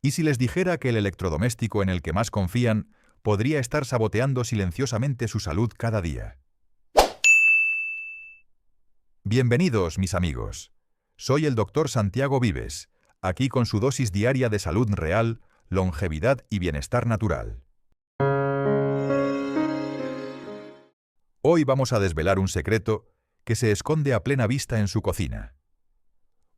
¿Y si les dijera que el electrodoméstico en el que más confían podría estar saboteando silenciosamente su salud cada día? Bienvenidos, mis amigos. Soy el Dr. Santiago Vives, aquí con su dosis diaria de salud real, longevidad y bienestar natural. Hoy vamos a desvelar un secreto que se esconde a plena vista en su cocina.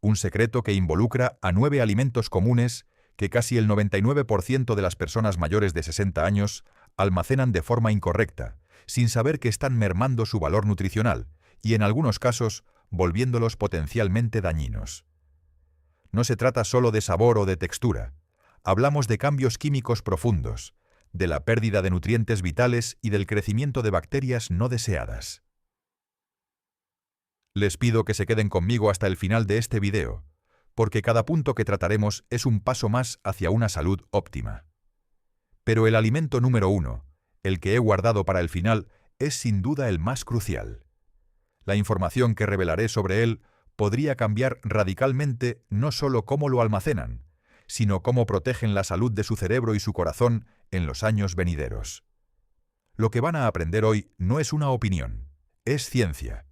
Un secreto que involucra a 9 alimentos comunes que casi el 99% de las personas mayores de 60 años almacenan de forma incorrecta, sin saber que están mermando su valor nutricional y, en algunos casos, volviéndolos potencialmente dañinos. No se trata solo de sabor o de textura. Hablamos de cambios químicos profundos, de la pérdida de nutrientes vitales y del crecimiento de bacterias no deseadas. Les pido que se queden conmigo hasta el final de este video, porque cada punto que trataremos es un paso más hacia una salud óptima. Pero el alimento número 1, el que he guardado para el final, es sin duda el más crucial. La información que revelaré sobre él podría cambiar radicalmente no solo cómo lo almacenan, sino cómo protegen la salud de su cerebro y su corazón en los años venideros. Lo que van a aprender hoy no es una opinión, es ciencia,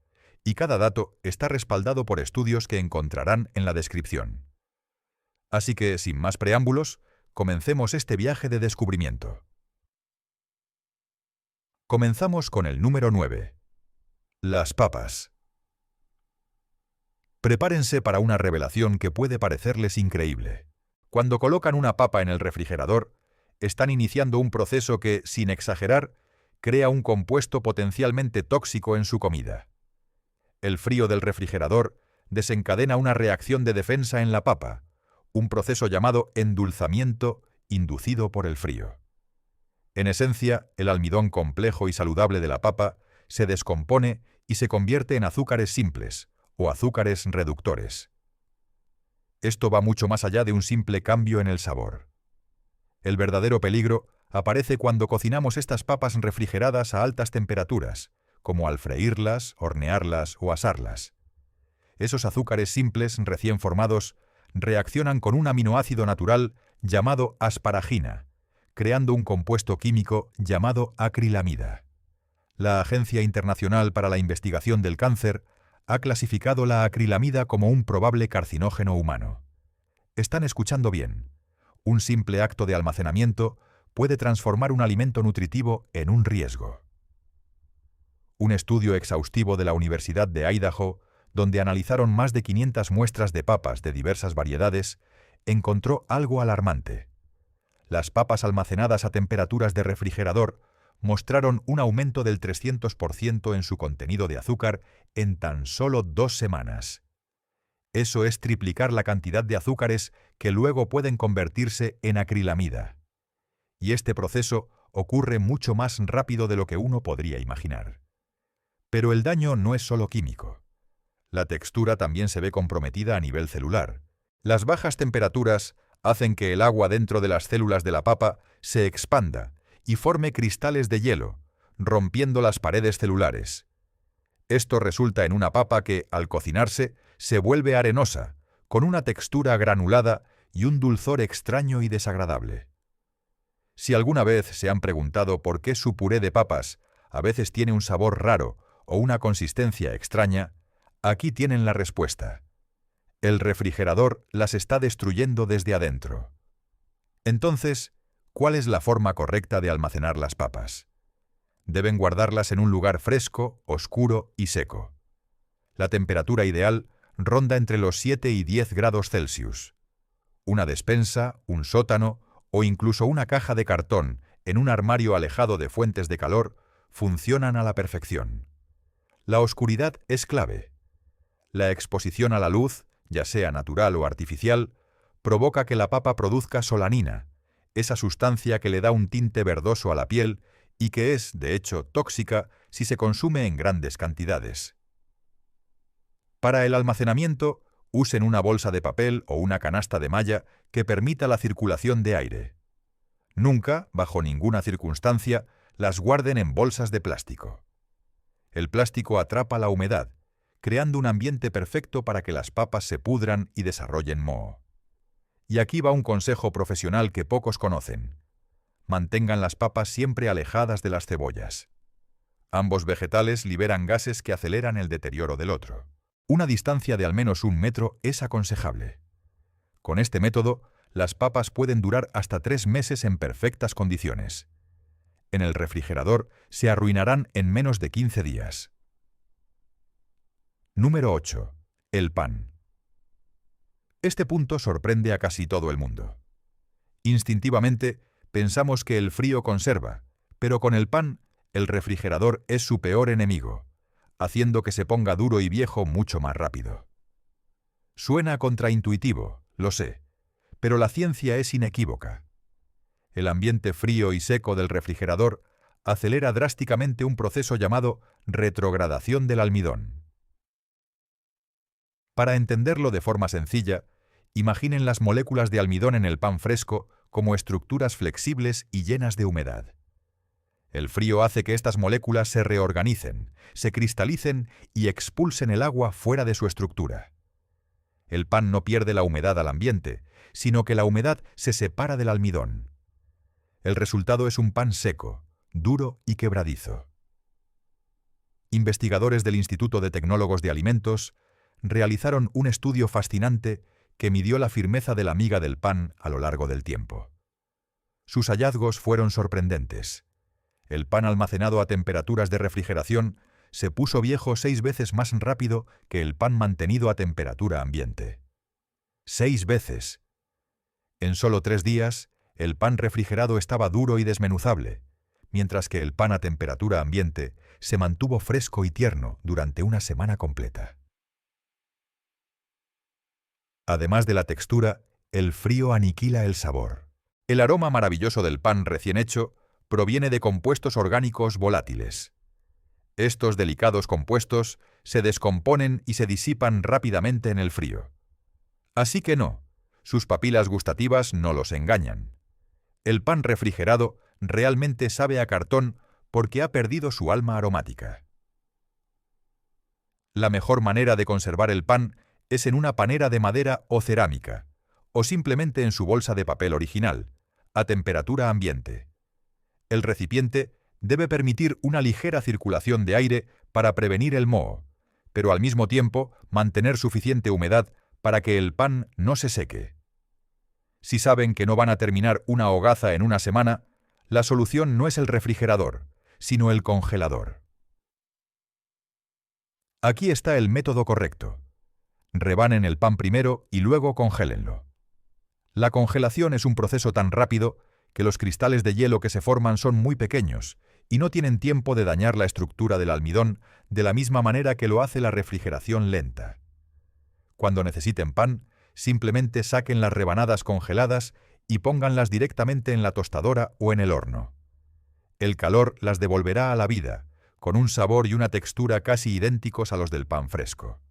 y cada dato está respaldado por estudios que encontrarán en la descripción. Así que, sin más preámbulos, comencemos este viaje de descubrimiento. Comenzamos con el número 9. Las papas. Prepárense para una revelación que puede parecerles increíble. Cuando colocan una papa en el refrigerador, están iniciando un proceso que, sin exagerar, crea un compuesto potencialmente tóxico en su comida. El frío del refrigerador desencadena una reacción de defensa en la papa, un proceso llamado endulzamiento inducido por el frío. En esencia, el almidón complejo y saludable de la papa se descompone y se convierte en azúcares simples o azúcares reductores. Esto va mucho más allá de un simple cambio en el sabor. El verdadero peligro aparece cuando cocinamos estas papas refrigeradas a altas temperaturas, como al freírlas, hornearlas o asarlas. Esos azúcares simples recién formados reaccionan con un aminoácido natural llamado asparagina, creando un compuesto químico llamado acrilamida. La Agencia Internacional para la Investigación del Cáncer ha clasificado la acrilamida como un probable carcinógeno humano. Están escuchando bien. Un simple acto de almacenamiento puede transformar un alimento nutritivo en un riesgo. Un estudio exhaustivo de la Universidad de Idaho, donde analizaron más de 500 muestras de papas de diversas variedades, encontró algo alarmante. Las papas almacenadas a temperaturas de refrigerador mostraron un aumento del 300% en su contenido de azúcar en tan solo 2 semanas. Eso es triplicar la cantidad de azúcares que luego pueden convertirse en acrilamida. Y este proceso ocurre mucho más rápido de lo que uno podría imaginar. Pero el daño no es solo químico. La textura también se ve comprometida a nivel celular. Las bajas temperaturas hacen que el agua dentro de las células de la papa se expanda y forme cristales de hielo, rompiendo las paredes celulares. Esto resulta en una papa que, al cocinarse, se vuelve arenosa, con una textura granulada y un dulzor extraño y desagradable. Si alguna vez se han preguntado por qué su puré de papas a veces tiene un sabor raro o una consistencia extraña, aquí tienen la respuesta. El refrigerador las está destruyendo desde adentro. Entonces, ¿cuál es la forma correcta de almacenar las papas? Deben guardarlas en un lugar fresco, oscuro y seco. La temperatura ideal ronda entre los 7 y 10 grados Celsius. Una despensa, un sótano o incluso una caja de cartón en un armario alejado de fuentes de calor funcionan a la perfección. La oscuridad es clave. La exposición a la luz, ya sea natural o artificial, provoca que la papa produzca solanina, esa sustancia que le da un tinte verdoso a la piel y que es, de hecho, tóxica si se consume en grandes cantidades. Para el almacenamiento, usen una bolsa de papel o una canasta de malla que permita la circulación de aire. Nunca, bajo ninguna circunstancia, las guarden en bolsas de plástico. El plástico atrapa la humedad, creando un ambiente perfecto para que las papas se pudran y desarrollen moho. Y aquí va un consejo profesional que pocos conocen. Mantengan las papas siempre alejadas de las cebollas. Ambos vegetales liberan gases que aceleran el deterioro del otro. Una distancia de al menos 1 metro es aconsejable. Con este método, las papas pueden durar hasta 3 meses en perfectas condiciones. En el refrigerador se arruinarán en menos de 15 días. Número 8. El pan. Este punto sorprende a casi todo el mundo. Instintivamente, pensamos que el frío conserva, pero con el pan, el refrigerador es su peor enemigo, haciendo que se ponga duro y viejo mucho más rápido. Suena contraintuitivo, lo sé, pero la ciencia es inequívoca. El ambiente frío y seco del refrigerador acelera drásticamente un proceso llamado retrogradación del almidón. Para entenderlo de forma sencilla, imaginen las moléculas de almidón en el pan fresco como estructuras flexibles y llenas de humedad. El frío hace que estas moléculas se reorganicen, se cristalicen y expulsen el agua fuera de su estructura. El pan no pierde la humedad al ambiente, sino que la humedad se separa del almidón. El resultado es un pan seco, duro y quebradizo. Investigadores del Instituto de Tecnólogos de Alimentos realizaron un estudio fascinante que midió la firmeza de la miga del pan a lo largo del tiempo. Sus hallazgos fueron sorprendentes. El pan almacenado a temperaturas de refrigeración se puso viejo 6 veces más rápido que el pan mantenido a temperatura ambiente. 6 veces. En solo 3 días, el pan refrigerado estaba duro y desmenuzable, mientras que el pan a temperatura ambiente se mantuvo fresco y tierno durante una semana completa. Además de la textura, el frío aniquila el sabor. El aroma maravilloso del pan recién hecho proviene de compuestos orgánicos volátiles. Estos delicados compuestos se descomponen y se disipan rápidamente en el frío. Así que no, sus papilas gustativas no los engañan. El pan refrigerado realmente sabe a cartón porque ha perdido su alma aromática. La mejor manera de conservar el pan es en una panera de madera o cerámica, o simplemente en su bolsa de papel original, a temperatura ambiente. El recipiente debe permitir una ligera circulación de aire para prevenir el moho, pero al mismo tiempo mantener suficiente humedad para que el pan no se seque. Si saben que no van a terminar una hogaza en una semana, la solución no es el refrigerador, sino el congelador. Aquí está el método correcto. Rebanen el pan primero y luego congélenlo. La congelación es un proceso tan rápido que los cristales de hielo que se forman son muy pequeños y no tienen tiempo de dañar la estructura del almidón de la misma manera que lo hace la refrigeración lenta. Cuando necesiten pan, simplemente saquen las rebanadas congeladas y pónganlas directamente en la tostadora o en el horno. El calor las devolverá a la vida, con un sabor y una textura casi idénticos a los del pan fresco.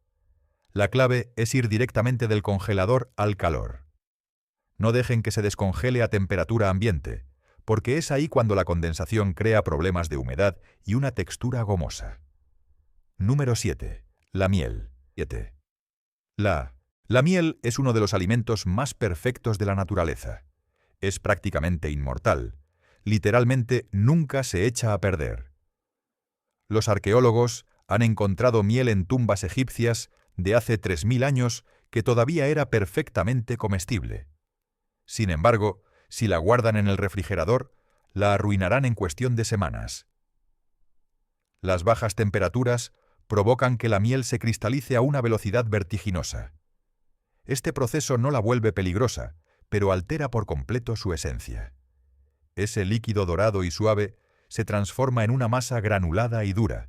La clave es ir directamente del congelador al calor. No dejen que se descongele a temperatura ambiente, porque es ahí cuando la condensación crea problemas de humedad y una textura gomosa. Número 7. La miel. 7. La miel es uno de los alimentos más perfectos de la naturaleza. Es prácticamente inmortal. Literalmente nunca se echa a perder. Los arqueólogos han encontrado miel en tumbas egipcias de hace 3000 años que todavía era perfectamente comestible. Sin embargo, si la guardan en el refrigerador, la arruinarán en cuestión de semanas. Las bajas temperaturas provocan que la miel se cristalice a una velocidad vertiginosa. Este proceso no la vuelve peligrosa, pero altera por completo su esencia. Ese líquido dorado y suave se transforma en una masa granulada y dura,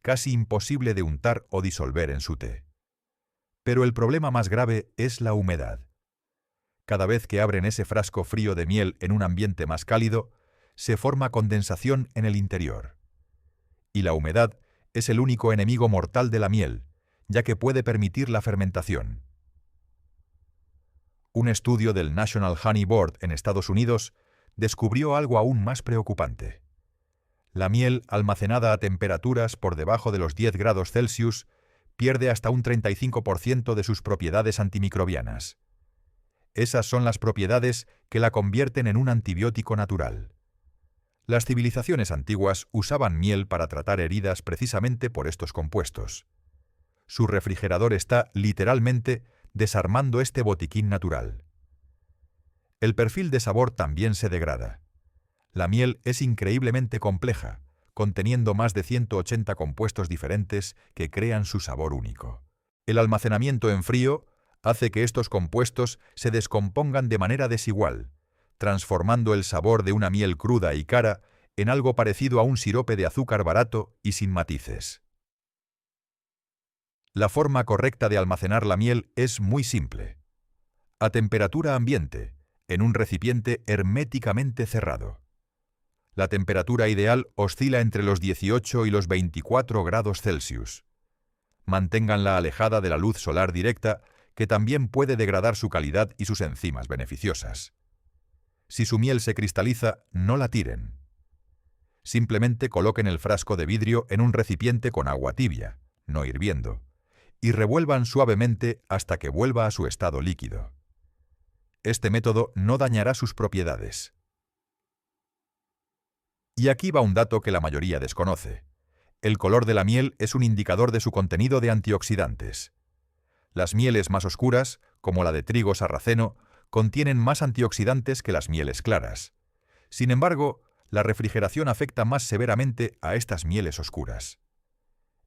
casi imposible de untar o disolver en su té. Pero el problema más grave es la humedad. Cada vez que abren ese frasco frío de miel en un ambiente más cálido, se forma condensación en el interior. Y la humedad es el único enemigo mortal de la miel, ya que puede permitir la fermentación. Un estudio del National Honey Board en Estados Unidos descubrió algo aún más preocupante. La miel almacenada a temperaturas por debajo de los 10 grados Celsius pierde hasta un 35% de sus propiedades antimicrobianas. Esas son las propiedades que la convierten en un antibiótico natural. Las civilizaciones antiguas usaban miel para tratar heridas precisamente por estos compuestos. Su refrigerador está, literalmente, desarmando este botiquín natural. El perfil de sabor también se degrada. La miel es increíblemente compleja, conteniendo más de 180 compuestos diferentes que crean su sabor único. El almacenamiento en frío hace que estos compuestos se descompongan de manera desigual, transformando el sabor de una miel cruda y cara en algo parecido a un sirope de azúcar barato y sin matices. La forma correcta de almacenar la miel es muy simple. A temperatura ambiente, en un recipiente herméticamente cerrado. La temperatura ideal oscila entre los 18 y los 24 grados Celsius. Manténganla alejada de la luz solar directa, que también puede degradar su calidad y sus enzimas beneficiosas. Si su miel se cristaliza, no la tiren. Simplemente coloquen el frasco de vidrio en un recipiente con agua tibia, no hirviendo, y revuelvan suavemente hasta que vuelva a su estado líquido. Este método no dañará sus propiedades. Y aquí va un dato que la mayoría desconoce. El color de la miel es un indicador de su contenido de antioxidantes. Las mieles más oscuras, como la de trigo sarraceno, contienen más antioxidantes que las mieles claras. Sin embargo, la refrigeración afecta más severamente a estas mieles oscuras.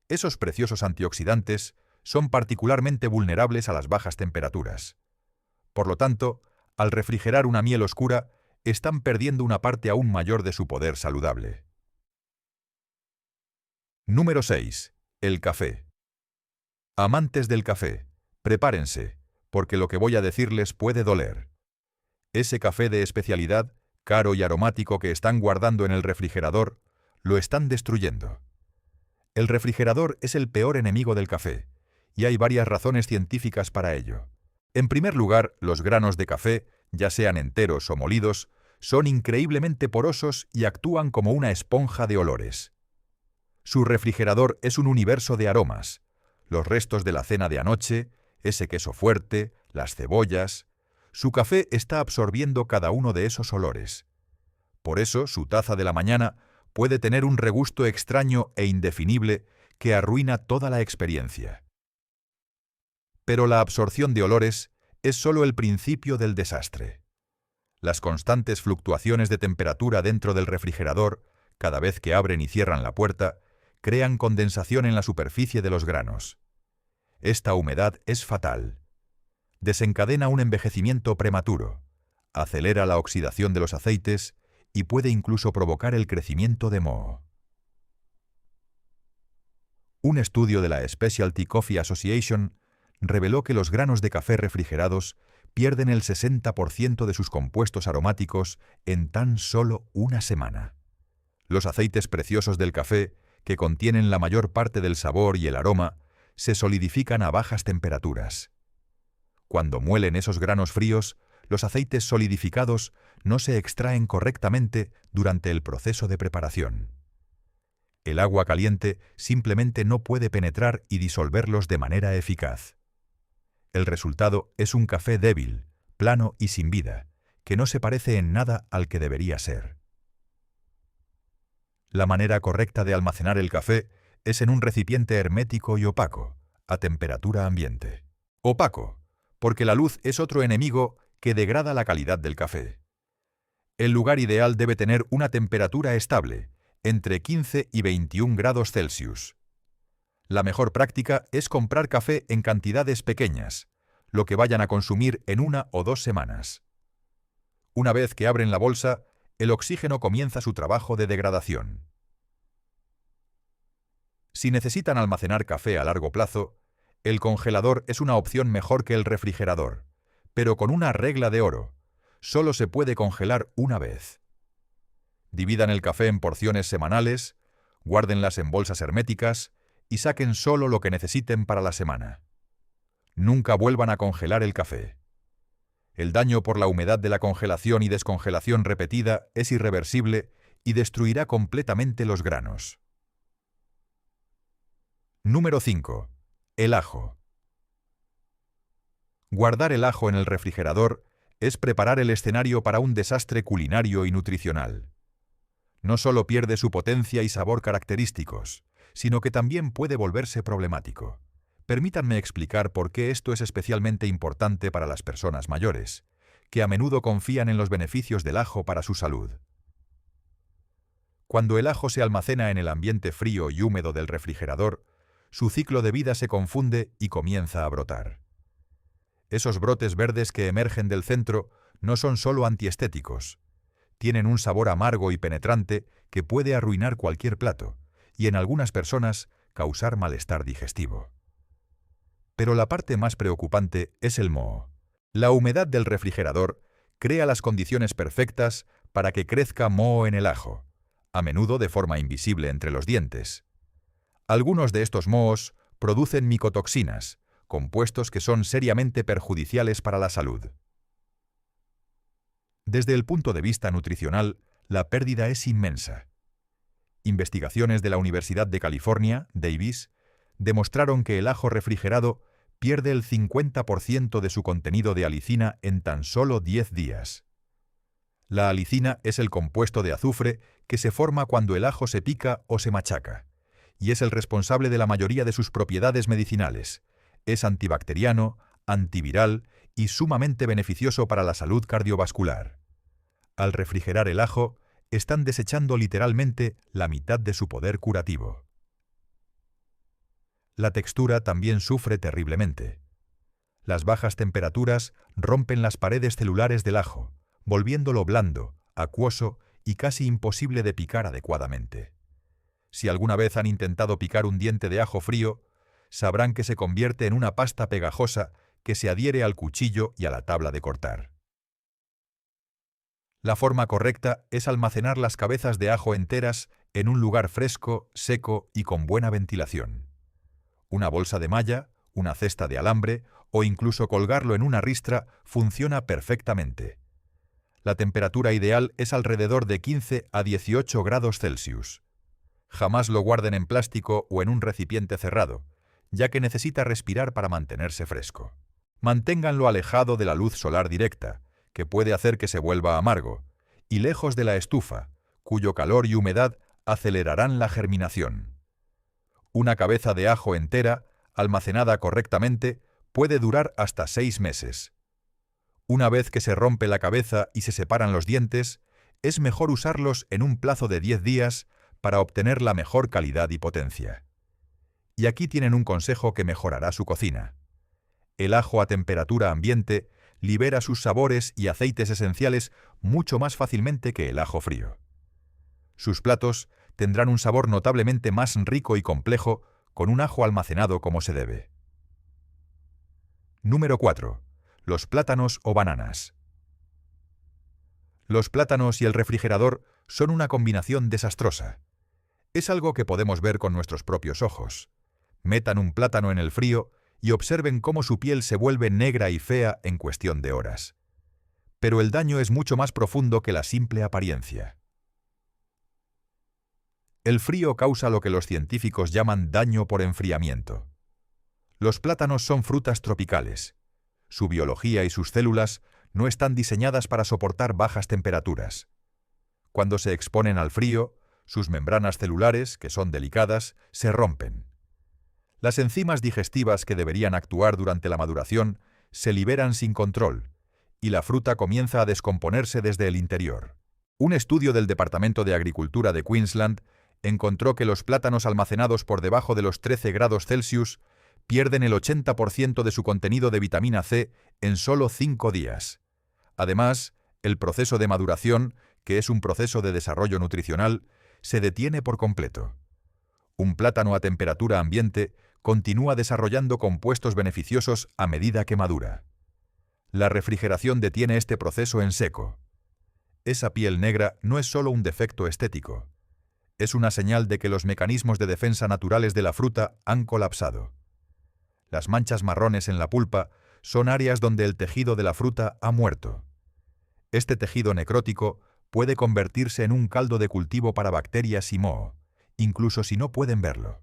Esos preciosos antioxidantes son particularmente vulnerables a las bajas temperaturas. Por lo tanto, al refrigerar una miel oscura, están perdiendo una parte aún mayor de su poder saludable. Número 6. El café. Amantes del café, prepárense, porque lo que voy a decirles puede doler. Ese café de especialidad, caro y aromático que están guardando en el refrigerador, lo están destruyendo. El refrigerador es el peor enemigo del café, y hay varias razones científicas para ello. En primer lugar, los granos de café, ya sean enteros o molidos, son increíblemente porosos y actúan como una esponja de olores. Su refrigerador es un universo de aromas, los restos de la cena de anoche, ese queso fuerte, las cebollas. Su café está absorbiendo cada uno de esos olores. Por eso, su taza de la mañana puede tener un regusto extraño e indefinible que arruina toda la experiencia. Pero la absorción de olores es solo el principio del desastre. Las constantes fluctuaciones de temperatura dentro del refrigerador, cada vez que abren y cierran la puerta, crean condensación en la superficie de los granos. Esta humedad es fatal. Desencadena un envejecimiento prematuro, acelera la oxidación de los aceites y puede incluso provocar el crecimiento de moho. Un estudio de la Specialty Coffee Association reveló que los granos de café refrigerados pierden el 60% de sus compuestos aromáticos en tan solo una semana. Los aceites preciosos del café, que contienen la mayor parte del sabor y el aroma, se solidifican a bajas temperaturas. Cuando muelen esos granos fríos, los aceites solidificados no se extraen correctamente durante el proceso de preparación. El agua caliente simplemente no puede penetrar y disolverlos de manera eficaz. El resultado es un café débil, plano y sin vida, que no se parece en nada al que debería ser. La manera correcta de almacenar el café es en un recipiente hermético y opaco, a temperatura ambiente. Opaco, porque la luz es otro enemigo que degrada la calidad del café. El lugar ideal debe tener una temperatura estable, entre 15 y 21 grados Celsius. La mejor práctica es comprar café en cantidades pequeñas, lo que vayan a consumir en 1 o 2 semanas. Una vez que abren la bolsa, el oxígeno comienza su trabajo de degradación. Si necesitan almacenar café a largo plazo, el congelador es una opción mejor que el refrigerador, pero con una regla de oro: solo se puede congelar una vez. Dividan el café en porciones semanales, guárdenlas en bolsas herméticas y saquen solo lo que necesiten para la semana. Nunca vuelvan a congelar el café. El daño por la humedad de la congelación y descongelación repetida es irreversible y destruirá completamente los granos. Número 5. El ajo. Guardar el ajo en el refrigerador es preparar el escenario para un desastre culinario y nutricional. No solo pierde su potencia y sabor característicos, sino que también puede volverse problemático. Permítanme explicar por qué esto es especialmente importante para las personas mayores, que a menudo confían en los beneficios del ajo para su salud. Cuando el ajo se almacena en el ambiente frío y húmedo del refrigerador, su ciclo de vida se confunde y comienza a brotar. Esos brotes verdes que emergen del centro no son solo antiestéticos. Tienen un sabor amargo y penetrante que puede arruinar cualquier plato y en algunas personas causar malestar digestivo. Pero la parte más preocupante es el moho. La humedad del refrigerador crea las condiciones perfectas para que crezca moho en el ajo, a menudo de forma invisible entre los dientes. Algunos de estos mohos producen micotoxinas, compuestos que son seriamente perjudiciales para la salud. Desde el punto de vista nutricional, la pérdida es inmensa. Investigaciones de la Universidad de California, Davis, demostraron que el ajo refrigerado pierde el 50% de su contenido de alicina en tan solo 10 días. La alicina es el compuesto de azufre que se forma cuando el ajo se pica o se machaca, y es el responsable de la mayoría de sus propiedades medicinales. Es antibacteriano, antiviral y sumamente beneficioso para la salud cardiovascular. Al refrigerar el ajo, están desechando literalmente la mitad de su poder curativo. La textura también sufre terriblemente. Las bajas temperaturas rompen las paredes celulares del ajo, volviéndolo blando, acuoso y casi imposible de picar adecuadamente. Si alguna vez han intentado picar un diente de ajo frío, sabrán que se convierte en una pasta pegajosa que se adhiere al cuchillo y a la tabla de cortar. La forma correcta es almacenar las cabezas de ajo enteras en un lugar fresco, seco y con buena ventilación. Una bolsa de malla, una cesta de alambre o incluso colgarlo en una ristra funciona perfectamente. La temperatura ideal es alrededor de 15 a 18 grados Celsius. Jamás lo guarden en plástico o en un recipiente cerrado, ya que necesita respirar para mantenerse fresco. Manténganlo alejado de la luz solar directa, que puede hacer que se vuelva amargo, y lejos de la estufa, cuyo calor y humedad acelerarán la germinación. Una cabeza de ajo entera, almacenada correctamente, puede durar hasta 6 meses. Una vez que se rompe la cabeza y se separan los dientes, es mejor usarlos en un plazo de 10 días para obtener la mejor calidad y potencia. Y aquí tienen un consejo que mejorará su cocina. El ajo a temperatura ambiente libera sus sabores y aceites esenciales mucho más fácilmente que el ajo frío. Sus platos tendrán un sabor notablemente más rico y complejo con un ajo almacenado como se debe. Número 4. Los plátanos o bananas. Los plátanos y el refrigerador son una combinación desastrosa. Es algo que podemos ver con nuestros propios ojos. Metan un plátano en el frío y observen cómo su piel se vuelve negra y fea en cuestión de horas. Pero el daño es mucho más profundo que la simple apariencia. El frío causa lo que los científicos llaman daño por enfriamiento. Los plátanos son frutas tropicales. Su biología y sus células no están diseñadas para soportar bajas temperaturas. Cuando se exponen al frío, sus membranas celulares, que son delicadas, se rompen. Las enzimas digestivas que deberían actuar durante la maduración se liberan sin control, y la fruta comienza a descomponerse desde el interior. Un estudio del Departamento de Agricultura de Queensland encontró que los plátanos almacenados por debajo de los 13 grados Celsius pierden el 80% de su contenido de vitamina C en solo 5 días. Además, el proceso de maduración, que es un proceso de desarrollo nutricional, se detiene por completo. Un plátano a temperatura ambiente continúa desarrollando compuestos beneficiosos a medida que madura. La refrigeración detiene este proceso en seco. Esa piel negra no es solo un defecto estético. Es una señal de que los mecanismos de defensa naturales de la fruta han colapsado. Las manchas marrones en la pulpa son áreas donde el tejido de la fruta ha muerto. Este tejido necrótico puede convertirse en un caldo de cultivo para bacterias y moho, incluso si no pueden verlo.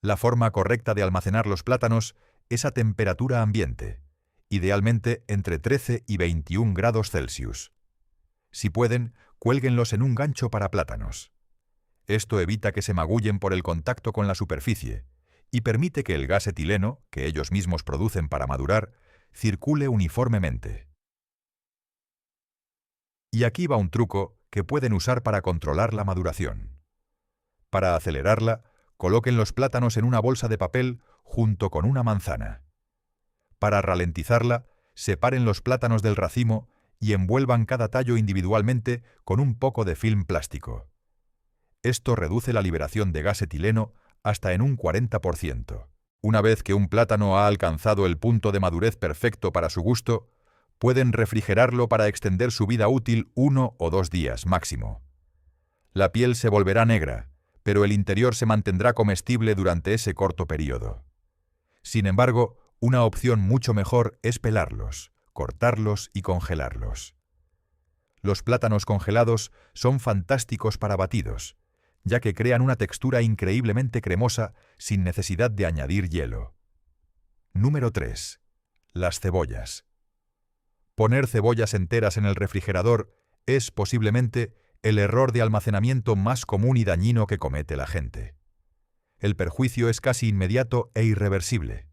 La forma correcta de almacenar los plátanos es a temperatura ambiente, idealmente entre 13 y 21 grados Celsius. Si pueden, cuélguenlos en un gancho para plátanos. Esto evita que se magullen por el contacto con la superficie y permite que el gas etileno, que ellos mismos producen para madurar, circule uniformemente. Y aquí va un truco que pueden usar para controlar la maduración. Para acelerarla, coloquen los plátanos en una bolsa de papel junto con una manzana. Para ralentizarla, separen los plátanos del racimo y envuelvan cada tallo individualmente con un poco de film plástico. Esto reduce la liberación de gas etileno hasta en un 40%. Una vez que un plátano ha alcanzado el punto de madurez perfecto para su gusto, pueden refrigerarlo para extender su vida útil 1 o 2 días máximo. La piel se volverá negra, pero el interior se mantendrá comestible durante ese corto periodo. Sin embargo, una opción mucho mejor es pelarlos, cortarlos y congelarlos. Los plátanos congelados son fantásticos para batidos, ya que crean una textura increíblemente cremosa sin necesidad de añadir hielo. Número 3. Las cebollas. Poner cebollas enteras en el refrigerador es posiblemente el error de almacenamiento más común y dañino que comete la gente. El perjuicio es casi inmediato e irreversible.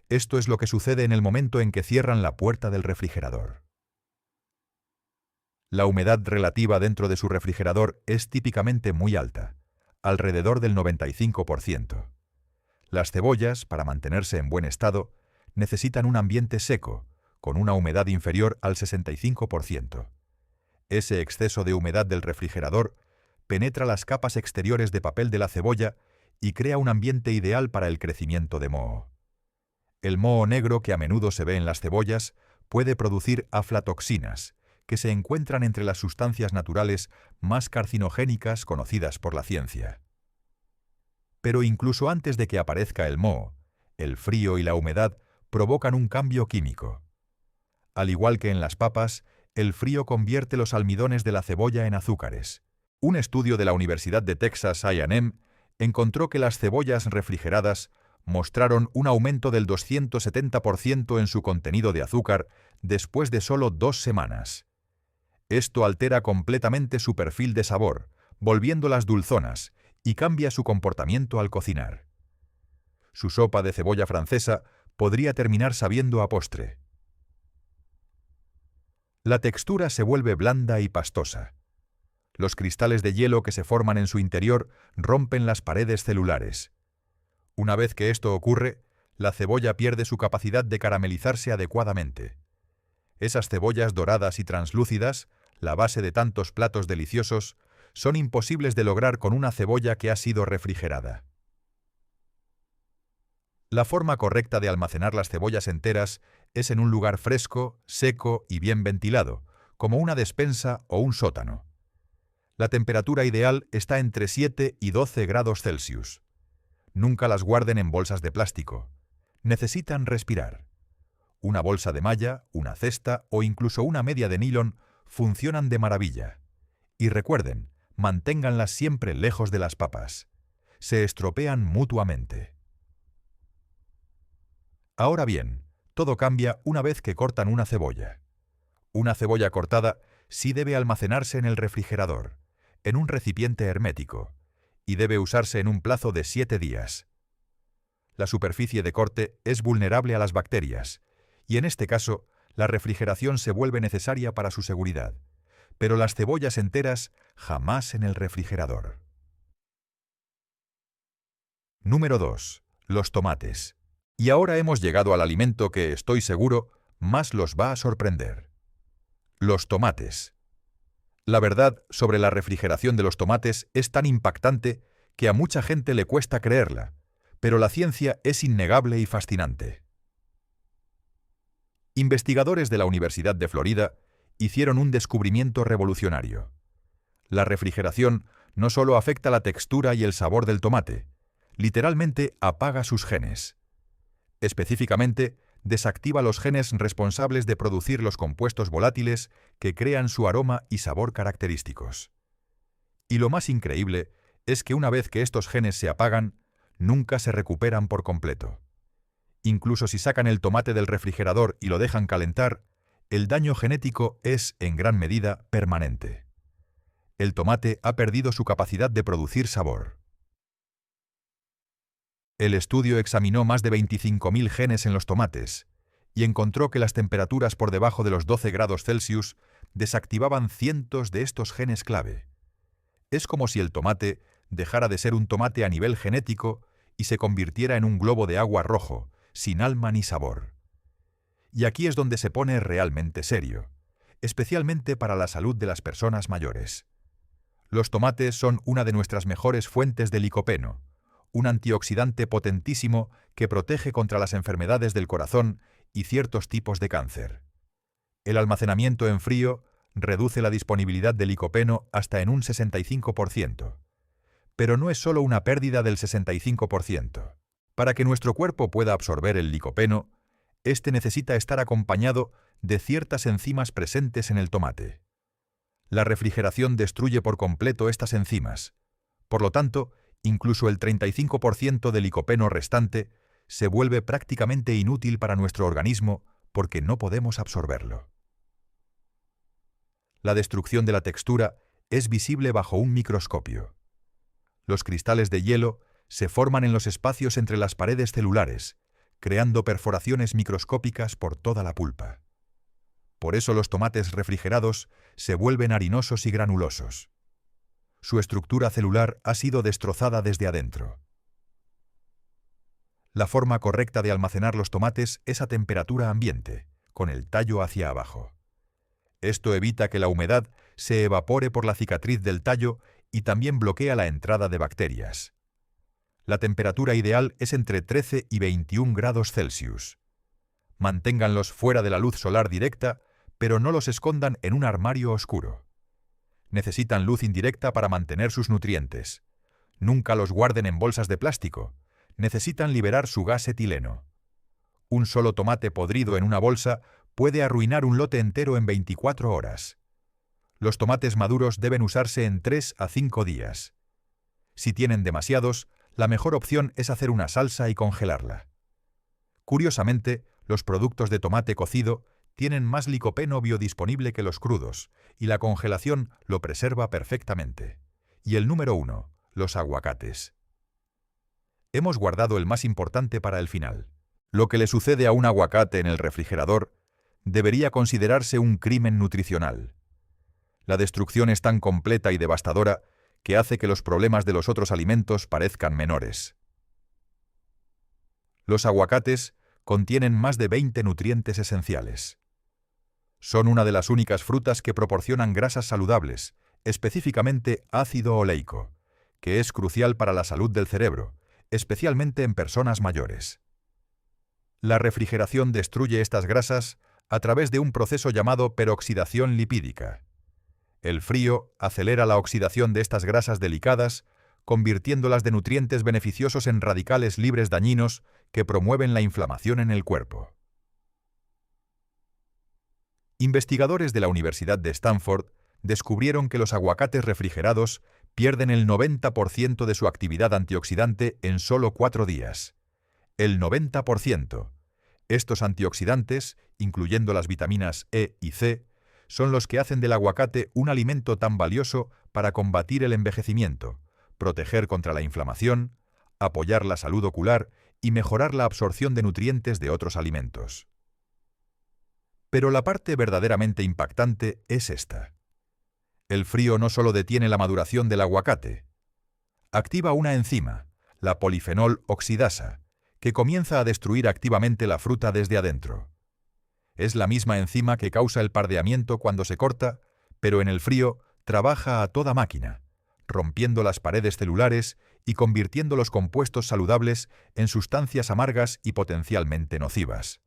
Esto es lo que sucede en el momento en que cierran la puerta del refrigerador. La humedad relativa dentro de su refrigerador es típicamente muy alta, alrededor del 95%. Las cebollas, para mantenerse en buen estado, necesitan un ambiente seco, con una humedad inferior al 65%. Ese exceso de humedad del refrigerador penetra las capas exteriores de papel de la cebolla y crea un ambiente ideal para el crecimiento de moho. El moho negro que a menudo se ve en las cebollas puede producir aflatoxinas, que se encuentran entre las sustancias naturales más carcinogénicas conocidas por la ciencia. Pero incluso antes de que aparezca el moho, el frío y la humedad provocan un cambio químico. Al igual que en las papas, el frío convierte los almidones de la cebolla en azúcares. Un estudio de la Universidad de Texas A&M encontró que las cebollas refrigeradas mostraron un aumento del 270% en su contenido de azúcar después de solo 2 semanas. Esto altera completamente su perfil de sabor, volviéndolas dulzonas, y cambia su comportamiento al cocinar. Su sopa de cebolla francesa podría terminar sabiendo a postre. La textura se vuelve blanda y pastosa. Los cristales de hielo que se forman en su interior rompen las paredes celulares. Una vez que esto ocurre, la cebolla pierde su capacidad de caramelizarse adecuadamente. Esas cebollas doradas y translúcidas, la base de tantos platos deliciosos, son imposibles de lograr con una cebolla que ha sido refrigerada. La forma correcta de almacenar las cebollas enteras es en un lugar fresco, seco y bien ventilado, como una despensa o un sótano. La temperatura ideal está entre 7 y 12 grados Celsius. Nunca las guarden en bolsas de plástico. Necesitan respirar. Una bolsa de malla, una cesta o incluso una media de nylon funcionan de maravilla. Y recuerden, manténganlas siempre lejos de las papas. Se estropean mutuamente. Ahora bien, todo cambia una vez que cortan una cebolla. Una cebolla cortada sí debe almacenarse en el refrigerador, en un recipiente hermético, y debe usarse en un plazo de 7 días. La superficie de corte es vulnerable a las bacterias, y en este caso, la refrigeración se vuelve necesaria para su seguridad, pero las cebollas enteras jamás en el refrigerador. Número 2. Los tomates. Y ahora hemos llegado al alimento que, estoy seguro, más los va a sorprender. Los tomates. La verdad sobre la refrigeración de los tomates es tan impactante que a mucha gente le cuesta creerla, pero la ciencia es innegable y fascinante. Investigadores de la Universidad de Florida hicieron un descubrimiento revolucionario. La refrigeración no solo afecta la textura y el sabor del tomate, literalmente apaga sus genes. Específicamente, desactiva los genes responsables de producir los compuestos volátiles que crean su aroma y sabor característicos. Y lo más increíble es que una vez que estos genes se apagan, nunca se recuperan por completo. Incluso si sacan el tomate del refrigerador y lo dejan calentar, el daño genético es, en gran medida, permanente. El tomate ha perdido su capacidad de producir sabor. El estudio examinó más de 25.000 genes en los tomates y encontró que las temperaturas por debajo de los 12 grados Celsius desactivaban cientos de estos genes clave. Es como si el tomate dejara de ser un tomate a nivel genético y se convirtiera en un globo de agua rojo, sin alma ni sabor. Y aquí es donde se pone realmente serio, especialmente para la salud de las personas mayores. Los tomates son una de nuestras mejores fuentes de licopeno, un antioxidante potentísimo que protege contra las enfermedades del corazón y ciertos tipos de cáncer. El almacenamiento en frío reduce la disponibilidad de licopeno hasta en un 65%. Pero no es solo una pérdida del 65%. Para que nuestro cuerpo pueda absorber el licopeno, este necesita estar acompañado de ciertas enzimas presentes en el tomate. La refrigeración destruye por completo estas enzimas. Por lo tanto, incluso el 35% del licopeno restante se vuelve prácticamente inútil para nuestro organismo porque no podemos absorberlo. La destrucción de la textura es visible bajo un microscopio. Los cristales de hielo se forman en los espacios entre las paredes celulares, creando perforaciones microscópicas por toda la pulpa. Por eso los tomates refrigerados se vuelven harinosos y granulosos. Su estructura celular ha sido destrozada desde adentro. La forma correcta de almacenar los tomates es a temperatura ambiente, con el tallo hacia abajo. Esto evita que la humedad se evapore por la cicatriz del tallo y también bloquea la entrada de bacterias. La temperatura ideal es entre 13 y 21 grados Celsius. Manténganlos fuera de la luz solar directa, pero no los escondan en un armario oscuro. Necesitan luz indirecta para mantener sus nutrientes. Nunca los guarden en bolsas de plástico. Necesitan liberar su gas etileno. Un solo tomate podrido en una bolsa puede arruinar un lote entero en 24 horas. Los tomates maduros deben usarse en 3 a 5 días. Si tienen demasiados, la mejor opción es hacer una salsa y congelarla. Curiosamente, los productos de tomate cocido tienen más licopeno biodisponible que los crudos, y la congelación lo preserva perfectamente. Y el número 1, los aguacates. Hemos guardado el más importante para el final. Lo que le sucede a un aguacate en el refrigerador debería considerarse un crimen nutricional. La destrucción es tan completa y devastadora que hace que los problemas de los otros alimentos parezcan menores. Los aguacates contienen más de 20 nutrientes esenciales. Son una de las únicas frutas que proporcionan grasas saludables, específicamente ácido oleico, que es crucial para la salud del cerebro, especialmente en personas mayores. La refrigeración destruye estas grasas a través de un proceso llamado peroxidación lipídica. El frío acelera la oxidación de estas grasas delicadas, convirtiéndolas de nutrientes beneficiosos en radicales libres dañinos que promueven la inflamación en el cuerpo. Investigadores de la Universidad de Stanford descubrieron que los aguacates refrigerados pierden el 90% de su actividad antioxidante en solo 4 días. El 90%. Estos antioxidantes, incluyendo las vitaminas E y C, son los que hacen del aguacate un alimento tan valioso para combatir el envejecimiento, proteger contra la inflamación, apoyar la salud ocular y mejorar la absorción de nutrientes de otros alimentos. Pero la parte verdaderamente impactante es esta. El frío no solo detiene la maduración del aguacate, activa una enzima, la polifenol oxidasa, que comienza a destruir activamente la fruta desde adentro. Es la misma enzima que causa el pardeamiento cuando se corta, pero en el frío trabaja a toda máquina, rompiendo las paredes celulares y convirtiendo los compuestos saludables en sustancias amargas y potencialmente nocivas.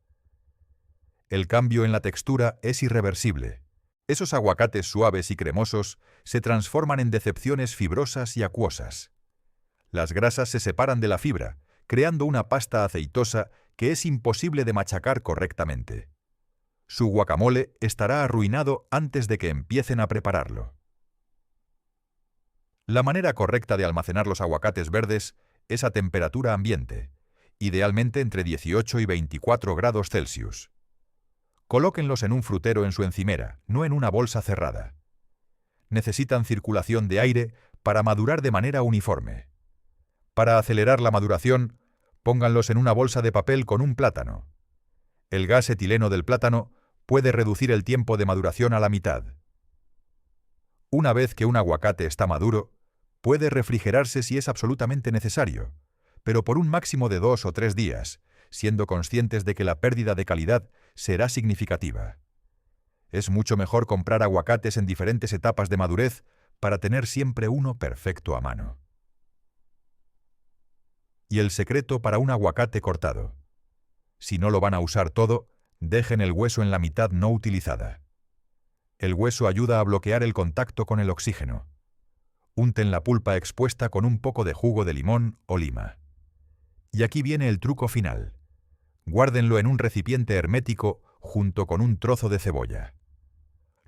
El cambio en la textura es irreversible. Esos aguacates suaves y cremosos se transforman en decepciones fibrosas y acuosas. Las grasas se separan de la fibra, creando una pasta aceitosa que es imposible de machacar correctamente. Su guacamole estará arruinado antes de que empiecen a prepararlo. La manera correcta de almacenar los aguacates verdes es a temperatura ambiente, idealmente entre 18 y 24 grados Celsius. Colóquenlos en un frutero en su encimera, no en una bolsa cerrada. Necesitan circulación de aire para madurar de manera uniforme. Para acelerar la maduración, pónganlos en una bolsa de papel con un plátano. El gas etileno del plátano puede reducir el tiempo de maduración a la mitad. Una vez que un aguacate está maduro, puede refrigerarse si es absolutamente necesario, pero por un máximo de 2 o 3 días, siendo conscientes de que la pérdida de calidad será significativa. Es mucho mejor comprar aguacates en diferentes etapas de madurez para tener siempre uno perfecto a mano. Y el secreto para un aguacate cortado. Si no lo van a usar todo, dejen el hueso en la mitad no utilizada. El hueso ayuda a bloquear el contacto con el oxígeno. Unten la pulpa expuesta con un poco de jugo de limón o lima. Y aquí viene el truco final. Guárdenlo en un recipiente hermético junto con un trozo de cebolla.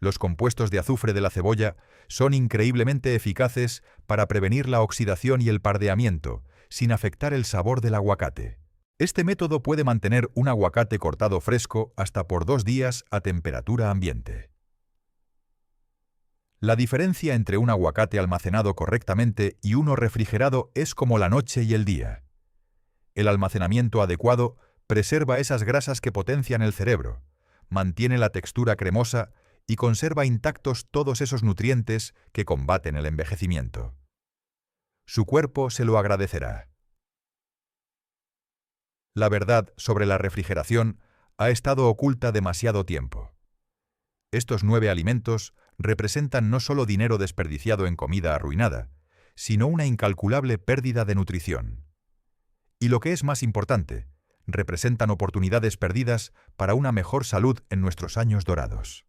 Los compuestos de azufre de la cebolla son increíblemente eficaces para prevenir la oxidación y el pardeamiento, sin afectar el sabor del aguacate. Este método puede mantener un aguacate cortado fresco hasta por 2 días a temperatura ambiente. La diferencia entre un aguacate almacenado correctamente y uno refrigerado es como la noche y el día. El almacenamiento adecuado preserva esas grasas que potencian el cerebro, mantiene la textura cremosa y conserva intactos todos esos nutrientes que combaten el envejecimiento. Su cuerpo se lo agradecerá. La verdad sobre la refrigeración ha estado oculta demasiado tiempo. Estos 9 alimentos representan no solo dinero desperdiciado en comida arruinada, sino una incalculable pérdida de nutrición. Y lo que es más importante, representan oportunidades perdidas para una mejor salud en nuestros años dorados.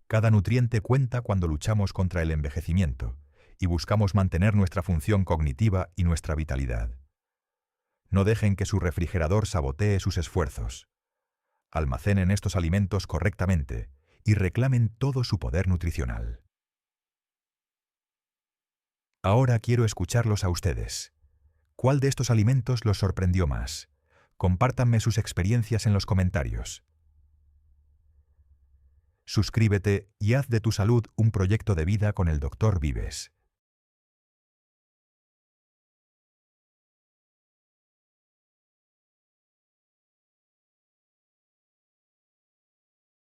Cada nutriente cuenta cuando luchamos contra el envejecimiento y buscamos mantener nuestra función cognitiva y nuestra vitalidad. No dejen que su refrigerador sabotee sus esfuerzos. Almacenen estos alimentos correctamente y reclamen todo su poder nutricional. Ahora quiero escucharlos a ustedes. ¿Cuál de estos alimentos los sorprendió más? Compártanme sus experiencias en los comentarios. Suscríbete y haz de tu salud un proyecto de vida con el Dr. Vives.